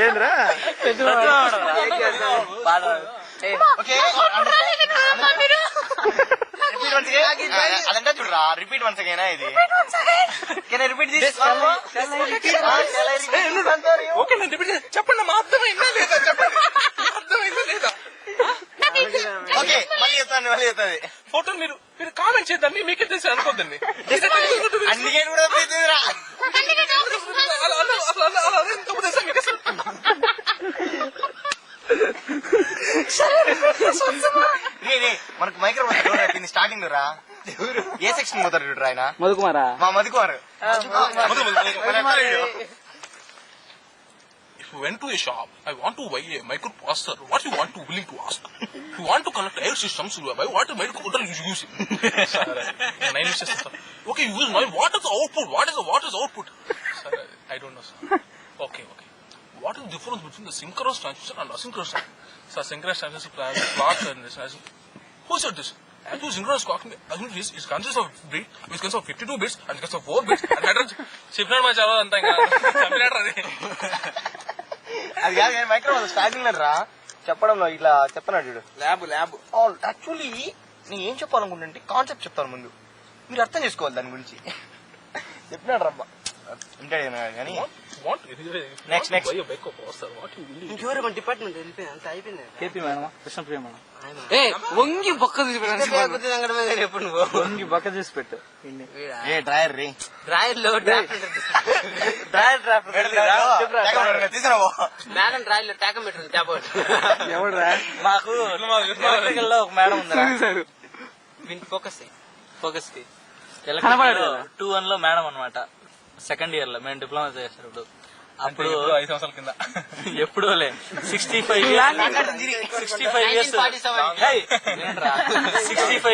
ఏంద్రా అదంటే చూడరా రిపీట్ వన్స్ అగైనా ఇది చెప్పండి మా అర్థమైందా లేదా చెప్పండి అర్థమైందా లేదా ఓకే మళ్ళీ చెప్తాను మళ్ళీ చెప్తాది ఫోటో మీరు కామెంట్ చేద్దండి మీకే తెలిసి అనుకోద్దండి అందుకే కూడా మనకు మైక్రోఫోన్ అయిపోయింది స్టార్టింగ్ రా ఏ సెక్షన్ పోతారు చూడరా ఆయన మధుకుమారా మా Madhukumar If you went to a shop, I want to buy a microprocessor. What you want to willing to ask? If you want to connect air systems, you buy what microcontroller you use. Sir, 9 inches. Okay, you use 9. What is the output? What is the output? Sir, I don't know, sir. Okay. What is the difference between the synchronous transmission and asynchronous transmission? Sir, synchronous transmission clocks and this. Who said this? Actually, synchronous clock is consists of bit, which consists of 52 bits and consists of 4 bits. And that is shifted my channel and అది కాదు microphone starting రా చెప్పడంలో ఇట్లా చెప్పన్నాడు చూడు lab actually నేను ఏం చెప్పాలనుకుంటే concept చెప్తాను ముందు మీరు అర్థం చేసుకోవాలి దాని గురించి చెప్పినాడు రబ్బా వింటాడు కానీ నెక్స్ట్ ఇంకెవరు మన డిపార్ట్మెంట్ వెళ్ళిపోయి అంత అయిపోయింది కేపీ మేడం కృష్ణప్రియ మేడం వంగి బొక్క తీసి ఎప్పుడు నువ్వు వంగి బొక్క తీసి పెట్టు ఏ డ్రాయర్ రీ డ్రాయర్ లో మేడం డ్రాయర్ లో టాకోమీటర్ ట్యాబోట్ ఎవడు మాకు ఎలక్ట్రికల్ లో ఒక మేడం ఉంది ఫోకస్ కి 2-1 లో మేడం అనమాట సెకండ్ ఇయర్ లో మేము డిప్లొమా చేసేటప్పుడు అప్పుడు 5 సంవత్సరాల కింద ఎప్పుడో 65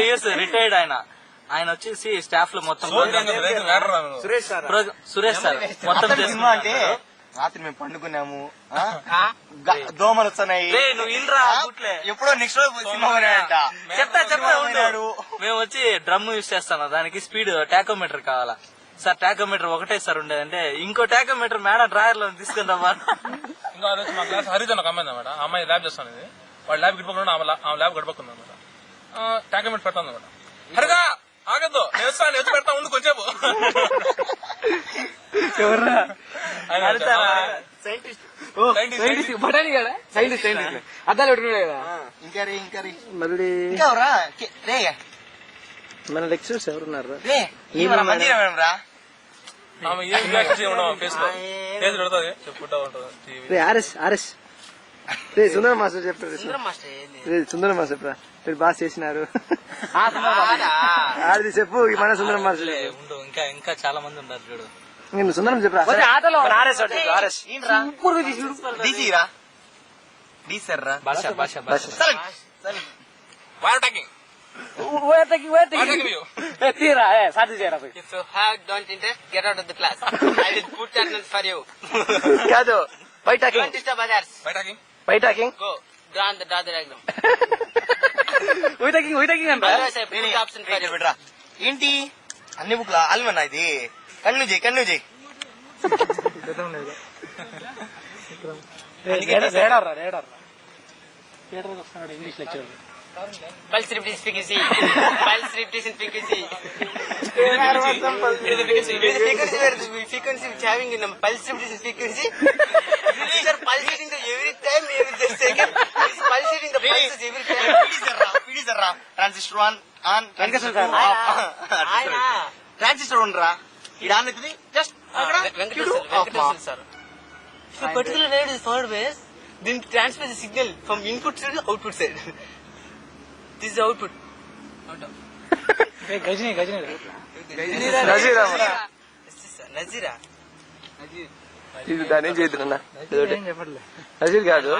ఇయర్స్ రిటైర్డ్ ఆయన వచ్చేసి స్టాఫ్ లో మొత్తం సురేష్ సార్ మొత్తం అంటే రాత్రి మేము పండుకున్నాము దోమలు వస్తున్నాయి నువ్వు ఇల్రా ఎప్పుడో నెక్స్ట్ రోజు సినిమా చెప్తా మేము వచ్చి డ్రమ్ యూజ్ చేస్తాను దానికి స్పీడ్ టాకోమీటర్ కావాలా సార్ టాకోమీటర్ ఒకటే సార్ ఉండేదంటే ఇంకో టాకోమీటర్ మేడం డ్రాయర్ లో తీసుకుని రమ్మా ఇంకా మా క్లాస్ హరిత ఒక అమ్మాయి అనమాట అమ్మాయి ల్యాబ్ చేస్తాను ఇది వాడు ల్యాబ్ గడిపోకుండా ఆమె ల్యాబ్ గడపకుంది అనమాట టాకోమీటర్ పెడతాను అనమాట హరిగా ఆగద్దు నేను వస్తాను ఎత్తు పెడతా ముందుకు వచ్చేపు మన లెక్చరర్స్ ఎవరున్నారు ఆమె ఏం రియాక్షన్ చేయడం ఫేస్ లో ఫేస్ పెడతాది చెప్పుకుంటా ఉంటుంది ఆర్ఎస్ సుందరం మాస్టర్ చెప్తారు సుందరం మాస్టర్ చెప్పరా బాగా చేసినారు ఆడిది చెప్పు మన సుందరం మాస్టర్ ఉండు ఇంకా చాలా మంది ఉన్నారు చూడు నేను సుందరం చెప్పరా తీరా సాధ్య చేయరా If you don't interest, get out of the class. I will put attendance for you. కాదు by talking Don't disturb others. By talking Go. Draw the diagram. Why talking అంట Otherwise, I put option for you. ఏంటి అన్ని బుక్ల ఆల్మన్నా ఇది కన్ను చేయి English lecture Pulse repetition frequency. Pulse repetition frequency. Frequency which having in pulse repetition frequency. These are pulsating every time, every second. It is pulsating the pulses every time. PDSR రా transistor on transistor on రా ఇది on అవుతుంది just Venkateswar sir. If a particular wave is forward base, then transfer the signal from input side to output side. This is the output. ఇది దాని చేతున్నా నజీర్ కాదు